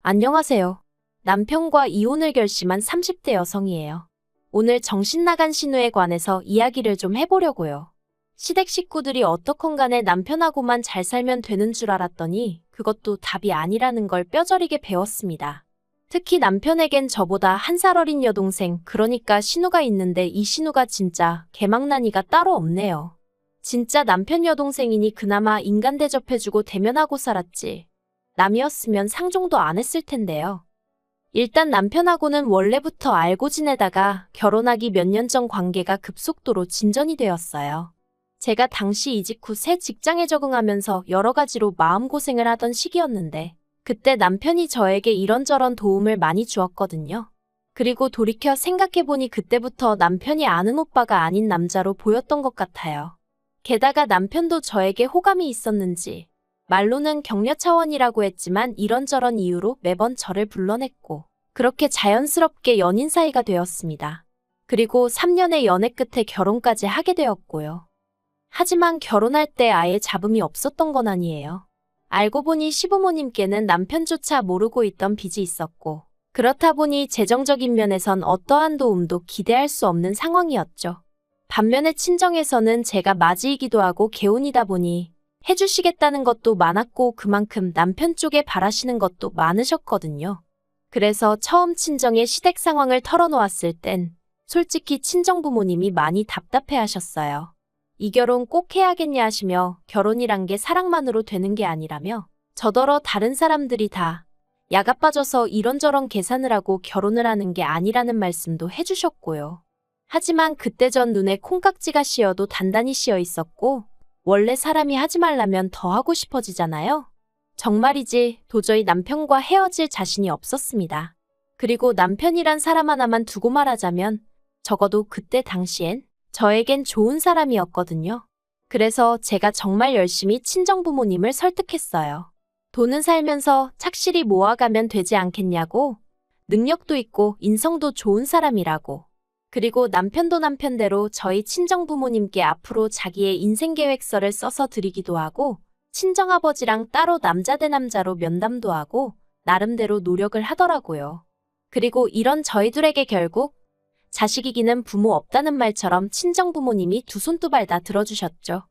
안녕하세요. 남편과 이혼을 결심한 30대 여성이에요. 오늘 정신나간 신우에 관해서 이야기를 좀 해보려고요. 시댁 식구들이 어떻건 간에 남편하고만 잘 살면 되는 줄 알았더니 그것도 답이 아니라는 걸 뼈저리게 배웠습니다. 특히 남편에겐 저보다 1살 어린 여동생, 그러니까 신우가 있는데 이 신우가 진짜 개망나니가 따로 없네요. 진짜 남편 여동생이니 그나마 인간 대접해주고 대면하고 살았지. 남이었으면 상종도 안 했을 텐데요. 일단 남편하고는 원래부터 알고 지내다가 결혼하기 몇 년 전 관계가 급속도로 진전이 되었어요. 제가 당시 이직 후 새 직장에 적응하면서 여러 가지로 마음고생을 하던 시기였는데 그때 남편이 저에게 이런저런 도움을 많이 주었거든요. 그리고 돌이켜 생각해보니 그때부터 남편이 아는 오빠가 아닌 남자로 보였던 것 같아요. 게다가 남편도 저에게 호감이 있었는지 말로는 격려 차원이라고 했지만 이런저런 이유로 매번 저를 불러냈고 그렇게 자연스럽게 연인 사이가 되었습니다. 그리고 3년의 연애 끝에 결혼까지 하게 되었고요. 하지만 결혼할 때 아예 잡음이 없었던 건 아니에요. 알고 보니 시부모님께는 남편조차 모르고 있던 빚이 있었고 그렇다 보니 재정적인 면에선 어떠한 도움도 기대할 수 없는 상황이었죠. 반면에 친정에서는 제가 맞이이기도 하고 개운이다 보니 해주시겠다는 것도 많았고 그만큼 남편 쪽에 바라시는 것도 많으셨거든요. 그래서 처음 친정의 시댁 상황을 털어놓았을 땐 솔직히 친정 부모님이 많이 답답해하셨어요. 이 결혼 꼭 해야겠냐 하시며 결혼이란 게 사랑만으로 되는 게 아니라며 저더러 다른 사람들이 다 야가 빠져서 이런저런 계산을 하고 결혼을 하는 게 아니라는 말씀도 해주셨고요. 하지만 그때 전 눈에 콩깍지가 씌어도 단단히 씌어 있었고 원래 사람이 하지 말라면 더 하고 싶어지잖아요. 정말이지 도저히 남편과 헤어질 자신이 없었습니다. 그리고 남편이란 사람 하나만 두고 말하자면 적어도 그때 당시엔 저에겐 좋은 사람이었거든요. 그래서 제가 정말 열심히 친정부모님을 설득했어요. 돈은 살면서 착실히 모아가면 되지 않겠냐고, 능력도 있고 인성도 좋은 사람이라고. 그리고 남편도 남편대로 저희 친정부모님께 앞으로 자기의 인생계획서를 써서 드리기도 하고 친정아버지랑 따로 남자 대 남자로 면담도 하고 나름대로 노력을 하더라고요. 그리고 이런 저희들에게 결국 자식 이기는 부모 없다는 말처럼 친정부모님이 두 손 두 발 다 들어주셨죠.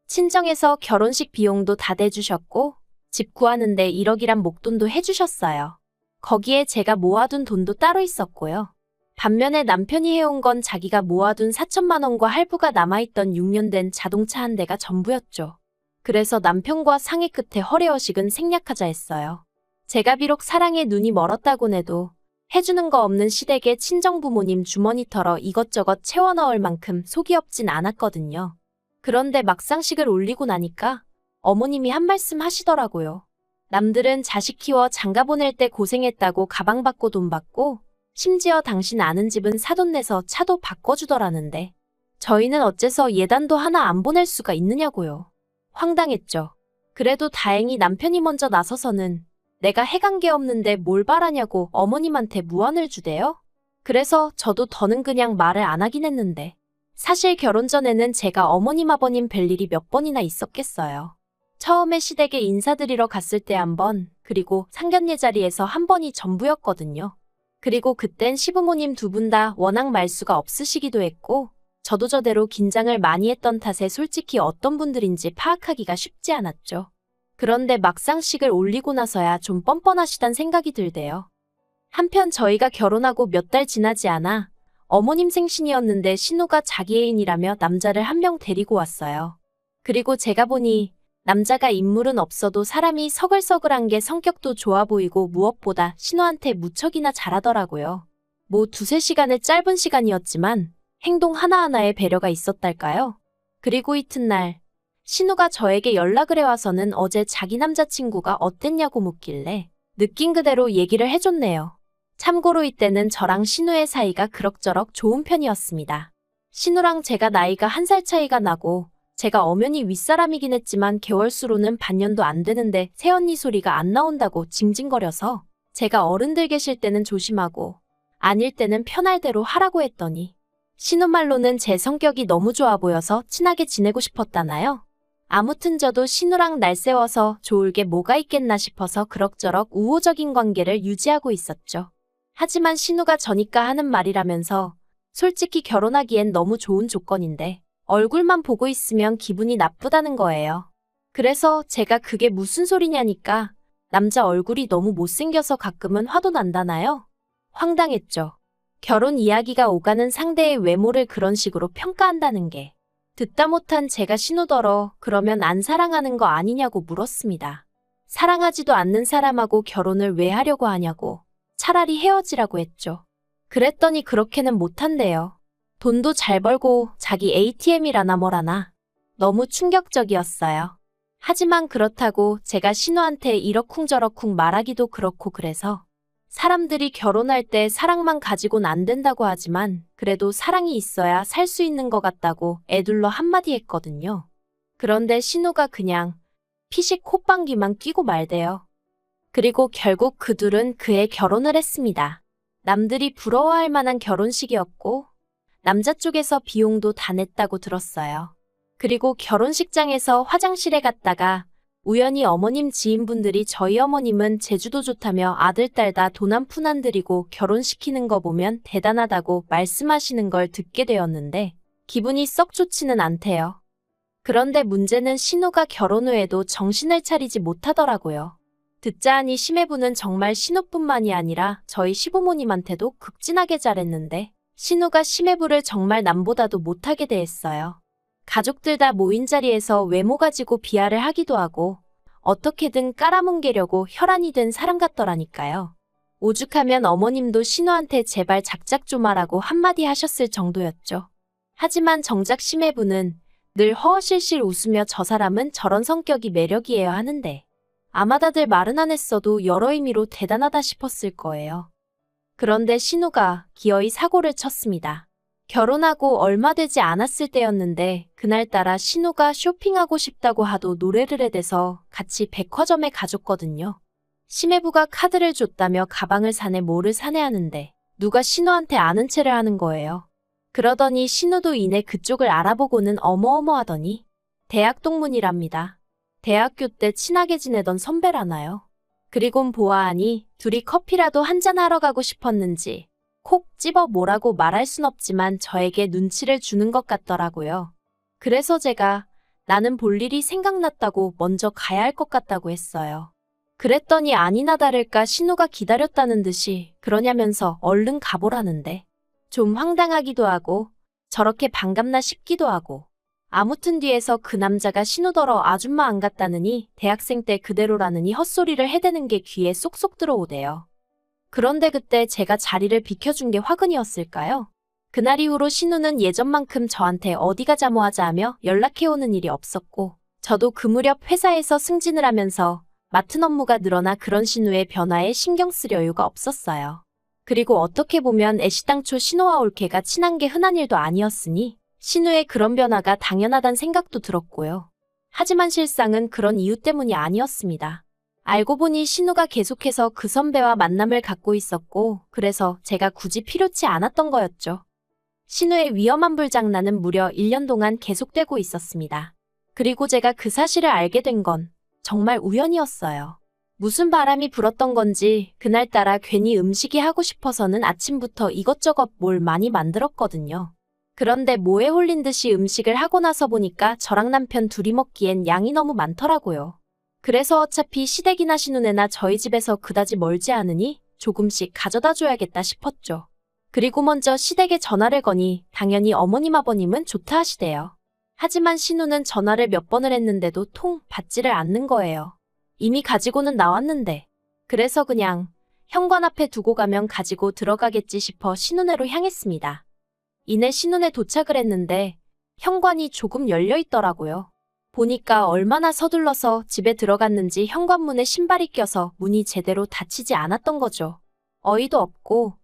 친정에서 결혼식 비용도 다 대주셨고 집 구하는데 1억이란 목돈도 해주셨어요. 거기에 제가 모아둔 돈도 따로 있었고요. 반면에 남편이 해온 건 자기가 모아둔 4천만 원과 할부가 남아있던 6년 된 자동차 한 대가 전부였죠. 그래서 남편과 상의 끝에 허례허식은 생략하자 했어요. 제가 비록 사랑에 눈이 멀었다곤 해도 해주는 거 없는 시댁의 친정부모님 주머니 털어 이것저것 채워 넣을 만큼 속이 없진 않았거든요. 그런데 막상식을 올리고 나니까 어머님이 한 말씀 하시더라고요. 남들은 자식 키워 장가 보낼 때 고생했다고 가방 받고 돈 받고 심지어 당신 아는 집은 사돈 내서 차도 바꿔주더라는데 저희는 어째서 예단도 하나 안 보낼 수가 있느냐고요. 황당했죠. 그래도 다행히 남편이 먼저 나서서는 내가 해간 게 없는데 뭘 바라냐고 어머님한테 무안을 주대요. 그래서 저도 더는 그냥 말을 안 하긴 했는데 사실 결혼 전에는 제가 어머님 아버님 뵐 일이 몇 번이나 있었겠어요. 처음에 시댁에 인사드리러 갔을 때 한 번, 그리고 상견례 자리에서 한 번이 전부였거든요. 그리고 그땐 시부모님 두 분 다 워낙 말수가 없으시기도 했고 저도 저대로 긴장을 많이 했던 탓에 솔직히 어떤 분들인지 파악하기가 쉽지 않았죠. 그런데 막상 식을 올리고 나서야 좀 뻔뻔하시단 생각이 들대요. 한편 저희가 결혼하고 몇 달 지나지 않아 어머님 생신이었는데 신우가 자기 애인이라며 남자를 한 명 데리고 왔어요. 그리고 제가 보니 남자가 인물은 없어도 사람이 서글서글한 게 성격도 좋아 보이고 무엇보다 신우한테 무척이나 잘하더라고요. 뭐 2-3시간의 짧은 시간이었지만 행동 하나하나에 배려가 있었달까요? 그리고 이튿날 신우가 저에게 연락을 해와서는 어제 자기 남자친구가 어땠냐고 묻길래 느낀 그대로 얘기를 해줬네요. 참고로 이때는 저랑 신우의 사이가 그럭저럭 좋은 편이었습니다. 신우랑 제가 나이가 1살 차이가 나고 제가 엄연히 윗사람이긴 했지만 개월수로는 반년도 안 되는데 새언니 소리가 안 나온다고 징징거려서 제가 어른들 계실 때는 조심하고 아닐 때는 편할 대로 하라고 했더니 신우 말로는 제 성격이 너무 좋아 보여서 친하게 지내고 싶었다나요? 아무튼 저도 신우랑 날 세워서 좋을 게 뭐가 있겠나 싶어서 그럭저럭 우호적인 관계를 유지하고 있었죠. 하지만 신우가 저니까 하는 말이라면서 솔직히 결혼하기엔 너무 좋은 조건인데 얼굴만 보고 있으면 기분이 나쁘다는 거예요. 그래서 제가 그게 무슨 소리냐니까 남자 얼굴이 너무 못생겨서 가끔은 화도 난다나요? 황당했죠. 결혼 이야기가 오가는 상대의 외모를 그런 식으로 평가한다는 게. 듣다 못한 제가 신우더러 그러면 안 사랑하는 거 아니냐고 물었습니다. 사랑하지도 않는 사람하고 결혼을 왜 하려고 하냐고. 차라리 헤어지라고 했죠. 그랬더니 그렇게는 못한대요. 돈도 잘 벌고 자기 ATM이라나 뭐라나. 너무 충격적이었어요. 하지만 그렇다고 제가 신우한테 이러쿵저러쿵 말하기도 그렇고 그래서 사람들이 결혼할 때 사랑만 가지고는 안 된다고 하지만 그래도 사랑이 있어야 살 수 있는 것 같다고 애둘러 한마디 했거든요. 그런데 신우가 그냥 피식 콧방귀만 뀌고 말대요. 그리고 결국 그 둘은 그해 결혼을 했습니다. 남들이 부러워할 만한 결혼식이었고 남자 쪽에서 비용도 다 냈다고 들었어요. 그리고 결혼식장에서 화장실에 갔다가 우연히 어머님 지인분들이 저희 어머님은 제주도 좋다며 아들, 딸 다 돈 한 푼 안 들이고 결혼시키는 거 보면 대단하다고 말씀하시는 걸 듣게 되었는데 기분이 썩 좋지는 않대요. 그런데 문제는 신우가 결혼 후에도 정신을 차리지 못하더라고요. 듣자 하니 시매부는 정말 신우뿐만이 아니라 저희 시부모님한테도 극진하게 잘했는데 신우가 시매부를 정말 남보다도 못하게 대했어요. 가족들 다 모인 자리에서 외모 가지고 비하를 하기도 하고 어떻게든 깔아뭉개려고 혈안이 된 사람 같더라니까요. 오죽하면 어머님도 신우한테 제발 작작 좀 하라고 한마디 하셨을 정도였죠. 하지만 정작 시매부는 늘 허허실실 웃으며 저 사람은 저런 성격이 매력이에요 하는데 아마 다들 말은 안 했어도 여러 의미로 대단하다 싶었을 거예요. 그런데 신우가 기어이 사고를 쳤습니다. 결혼하고 얼마 되지 않았을 때였는데 그날따라 신우가 쇼핑하고 싶다고 하도 노래를 해대서 같이 백화점에 가줬거든요. 시매부가 카드를 줬다며 가방을 사네 뭐를 사네 하는데 누가 신우한테 아는 체를 하는 거예요. 그러더니 신우도 이내 그쪽을 알아보고는 어머어머하더니 대학 동문이랍니다. 대학교 때 친하게 지내던 선배라나요. 그리곤 보아하니 둘이 커피라도 한잔하러 가고 싶었는지 콕 집어 뭐라고 말할 순 없지만 저에게 눈치를 주는 것 같더라고요. 그래서 제가 나는 볼 일이 생각났다고 먼저 가야 할 것 같다고 했어요. 그랬더니 아니나 다를까 신우가 기다렸다는 듯이 그러냐면서 얼른 가보라는데 좀 황당하기도 하고 저렇게 반갑나 싶기도 하고 아무튼 뒤에서 그 남자가 신우더러 아줌마 안 갔다느니 대학생 때 그대로라느니 헛소리를 해대는 게 귀에 쏙쏙 들어오대요. 그런데 그때 제가 자리를 비켜준 게 화근이었을까요? 그날 이후로 신우는 예전만큼 저한테 어디 가자 뭐 하자 하며 연락해오는 일이 없었고 저도 그 무렵 회사에서 승진을 하면서 맡은 업무가 늘어나 그런 신우의 변화에 신경 쓸 여유가 없었어요. 그리고 어떻게 보면 애시당초 신우와 올케가 친한 게 흔한 일도 아니었으니 신우의 그런 변화가 당연하단 생각도 들었고요. 하지만 실상은 그런 이유 때문이 아니었습니다. 알고 보니 신우가 계속해서 그 선배와 만남을 갖고 있었고 그래서 제가 굳이 필요치 않았던 거였죠. 신우의 위험한 불장난은 무려 1년 동안 계속되고 있었습니다. 그리고 제가 그 사실을 알게 된 건 정말 우연이었어요. 무슨 바람이 불었던 건지 그날따라 괜히 음식이 하고 싶어서는 아침부터 이것저것 뭘 많이 만들었거든요. 그런데 뭐에 홀린 듯이 음식을 하고 나서 보니까 저랑 남편 둘이 먹기엔 양이 너무 많더라고요. 그래서 어차피 시댁이나 신우네나 저희 집에서 그다지 멀지 않으니 조금씩 가져다 줘야겠다 싶었죠. 그리고 먼저 시댁에 전화를 거니 당연히 어머님 아버님은 좋다 하시대요. 하지만 신우는 전화를 몇 번을 했는데도 통 받지를 않는 거예요. 이미 가지고는 나왔는데. 그래서 그냥 현관 앞에 두고 가면 가지고 들어가겠지 싶어 신우네로 향했습니다. 이내 신우네 도착을 했는데 현관이 조금 열려 있더라고요. 보니까 얼마나 서둘러서 집에 들어갔는지 현관문에 신발이 껴서 문이 제대로 닫히지 않았던 거죠. 어이도 없고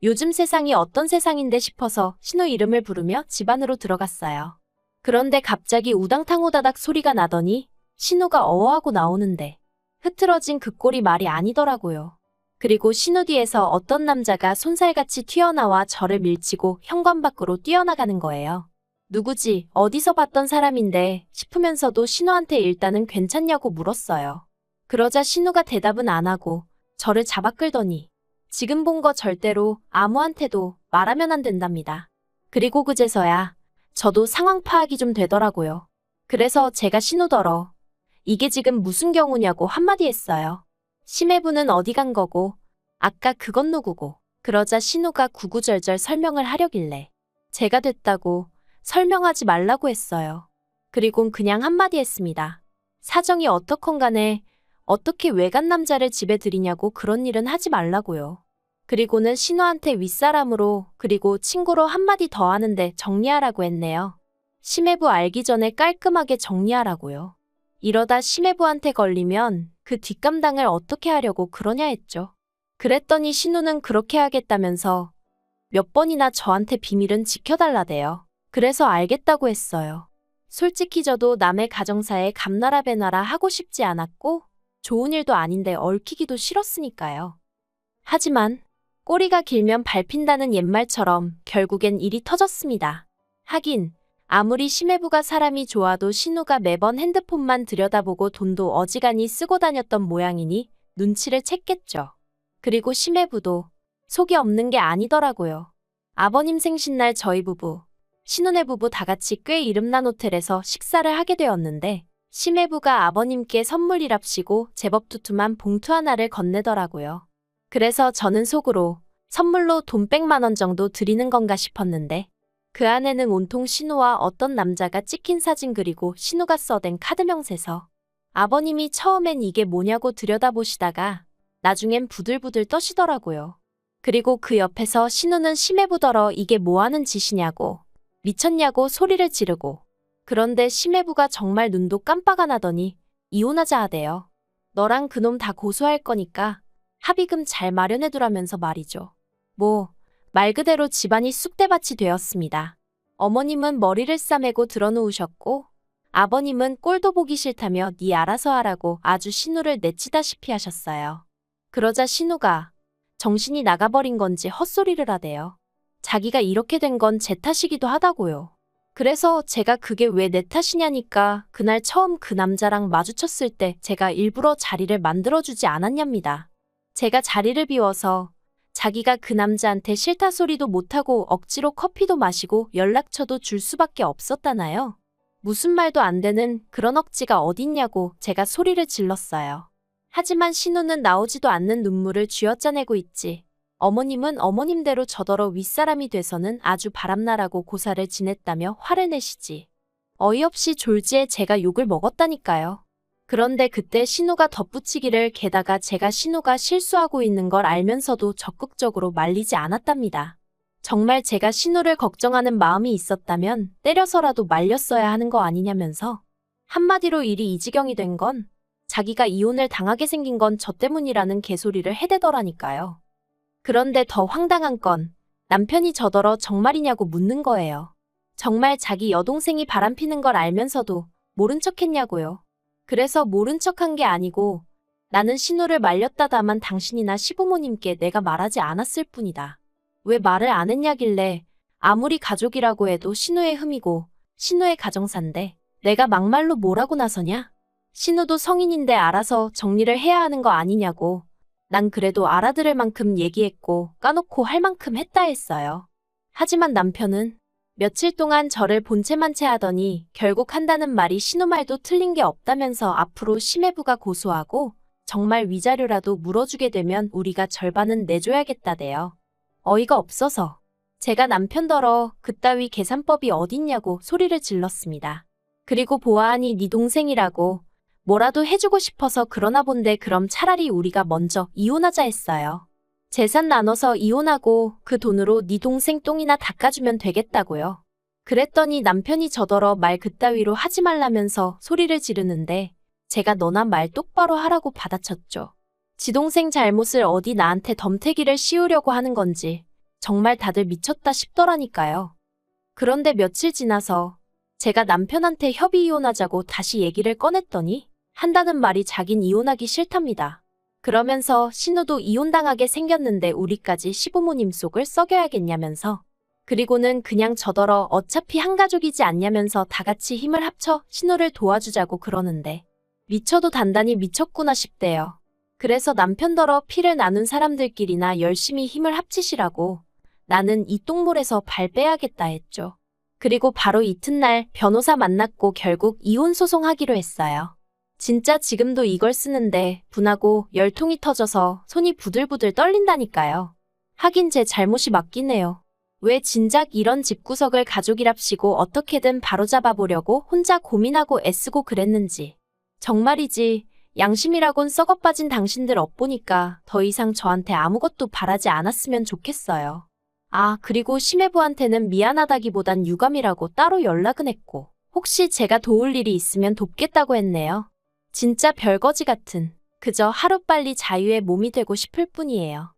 요즘 세상이 어떤 세상인데 싶어서 신우 이름을 부르며 집 안으로 들어갔어요. 그런데 갑자기 우당탕 후다닥 소리가 나더니 신우가 어어하고 나오는데 흐트러진 그 꼴이 말이 아니더라고요. 그리고 신우 뒤에서 어떤 남자가 손살같이 튀어나와 저를 밀치고 현관 밖으로 뛰어나가는 거예요. 누구지, 어디서 봤던 사람인데 싶으면서도 신우한테 일단은 괜찮냐고 물었어요. 그러자 신우가 대답은 안 하고 저를 잡아 끌더니 지금 본 거 절대로 아무한테도 말하면 안 된답니다. 그리고 그제서야 저도 상황 파악이 좀 되더라고요. 그래서 제가 신우더러 이게 지금 무슨 경우냐고 한마디 했어요. 심해부는 어디 간 거고 아까 그건 누구고. 그러자 신우가 구구절절 설명을 하려길래 제가 됐다고 설명하지 말라고 했어요. 그리곤 그냥 한마디 했습니다. 사정이 어떻건 간에 어떻게 외간 남자를 집에 들이냐고 그런 일은 하지 말라고요. 그리고는 신우한테 윗사람으로 그리고 친구로 한마디 더 하는데 정리하라고 했네요. 심해부 알기 전에 깔끔하게 정리하라고요. 이러다 심해부한테 걸리면 그 뒷감당을 어떻게 하려고 그러냐 했죠. 그랬더니 신우는 그렇게 하겠다면서 몇 번이나 저한테 비밀은 지켜달라대요. 그래서 알겠다고 했어요. 솔직히 저도 남의 가정사에 감나라 배나라 하고 싶지 않았고 좋은 일도 아닌데 얽히기도 싫었으니까요. 하지만 꼬리가 길면 밟힌다는 옛말처럼 결국엔 일이 터졌습니다. 하긴 아무리 심해부가 사람이 좋아도 신우가 매번 핸드폰만 들여다보고 돈도 어지간히 쓰고 다녔던 모양이니 눈치를 챘겠죠. 그리고 심해부도 속이 없는 게 아니더라고요. 아버님 생신날 저희 부부, 신우네 부부 다 같이 꽤 이름난 호텔에서 식사를 하게 되었는데 심해부가 아버님께 선물이랍시고 제법 두툼한 봉투 하나를 건네더라고요. 그래서 저는 속으로 선물로 돈 100만 원 정도 드리는 건가 싶었는데 그 안에는 온통 신우와 어떤 남자가 찍힌 사진 그리고 신우가 써댄 카드 명세서. 아버님이 처음엔 이게 뭐냐고 들여다보시다가 나중엔 부들부들 떠시더라고요. 그리고 그 옆에서 신우는 심해부더러 이게 뭐하는 짓이냐고 미쳤냐고 소리를 지르고 그런데 심해부가 정말 눈도 깜빡 안 하더니 이혼하자 하대요. 너랑 그놈 다 고소할 거니까 합의금 잘 마련해두라면서 말이죠. 말 그대로 집안이 쑥대밭이 되었습니다. 어머님은 머리를 싸매고 드러누우셨고 아버님은 꼴도 보기 싫다며 네 알아서 하라고 아주 신우를 내치다시피 하셨어요. 그러자 신우가 정신이 나가버린 건지 헛소리를 하대요. 자기가 이렇게 된 건 제 탓이기도 하다고요. 그래서 제가 그게 왜 내 탓이냐니까 그날 처음 그 남자랑 마주쳤을 때 제가 일부러 자리를 만들어주지 않았냐입니다. 제가 자리를 비워서 자기가 그 남자한테 싫다 소리도 못하고 억지로 커피도 마시고 연락처도 줄 수밖에 없었다나요. 무슨 말도 안 되는 그런 억지가 어딨냐고 제가 소리를 질렀어요. 하지만 신우는 나오지도 않는 눈물을 쥐어짜내고 있지. 어머님은 어머님대로 저더러 윗사람이 돼서는 아주 바람나라고 고사를 지냈다며 화를 내시지. 어이없이 졸지에 제가 욕을 먹었다니까요. 그런데 그때 신우가 덧붙이기를 게다가 제가 신우가 실수하고 있는 걸 알면서도 적극적으로 말리지 않았답니다. 정말 제가 신우를 걱정하는 마음이 있었다면 때려서라도 말렸어야 하는 거 아니냐면서 한마디로 일이 이 지경이 된 건 자기가 이혼을 당하게 생긴 건 저 때문이라는 개소리를 해대더라니까요. 그런데 더 황당한 건 남편이 저더러 정말이냐고 묻는 거예요. 정말 자기 여동생이 바람피는 걸 알면서도 모른 척 했냐고요. 그래서 모른 척한 게 아니고 나는 신우를 말렸다다만 당신이나 시부모님께 내가 말하지 않았을 뿐이다. 왜 말을 안 했냐길래 아무리 가족이라고 해도 신우의 흠이고 신우의 가정사인데 내가 막말로 뭐라고 나서냐? 신우도 성인인데 알아서 정리를 해야 하는 거 아니냐고. 난 그래도 알아들을 만큼 얘기했고 까놓고 할 만큼 했다 했어요. 하지만 남편은 며칠 동안 저를 본체만 채 하더니 결국 한다는 말이 신우 말도 틀린 게 없다면서 앞으로 심해부가 고소하고 정말 위자료라도 물어주게 되면 우리가 절반은 내줘야겠다대요. 어이가 없어서 제가 남편더러 그따위 계산법이 어딨냐고 소리를 질렀습니다. 그리고 보아하니 네 동생이라고 뭐라도 해주고 싶어서 그러나 본데 그럼 차라리 우리가 먼저 이혼하자 했어요. 재산 나눠서 이혼하고 그 돈으로 네 동생 똥이나 닦아주면 되겠다고요. 그랬더니 남편이 저더러 말 그따위로 하지 말라면서 소리를 지르는데 제가 너나 말 똑바로 하라고 받아쳤죠. 지 동생 잘못을 어디 나한테 덤태기를 씌우려고 하는 건지 정말 다들 미쳤다 싶더라니까요. 그런데 며칠 지나서 제가 남편한테 협의 이혼하자고 다시 얘기를 꺼냈더니 한다는 말이 자긴 이혼하기 싫답니다. 그러면서 신우도 이혼당하게 생겼는데 우리까지 시부모님 속을 썩여야겠냐면서 그리고는 그냥 저더러 어차피 한 가족이지 않냐면서 다 같이 힘을 합쳐 신우를 도와주자고 그러는데 미쳐도 단단히 미쳤구나 싶대요. 그래서 남편더러 피를 나눈 사람들끼리나 열심히 힘을 합치시라고 나는 이 똥물에서 발 빼야겠다 했죠. 그리고 바로 이튿날 변호사 만났고 결국 이혼 소송하기로 했어요. 진짜 지금도 이걸 쓰는데 분하고 열통이 터져서 손이 부들부들 떨린다니까요. 하긴 제 잘못이 맞긴 해요. 왜 진작 이런 집구석을 가족이랍시고 어떻게든 바로잡아 보려고 혼자 고민하고 애쓰고 그랬는지. 정말이지 양심이라곤 썩어빠진 당신들 엿보니까 더 이상 저한테 아무것도 바라지 않았으면 좋겠어요. 아, 그리고 심해부한테는 미안하다기보단 유감이라고 따로 연락은 했고 혹시 제가 도울 일이 있으면 돕겠다고 했네요. 진짜 별거지 같은. 그저 하루빨리 자유의 몸이 되고 싶을 뿐이에요.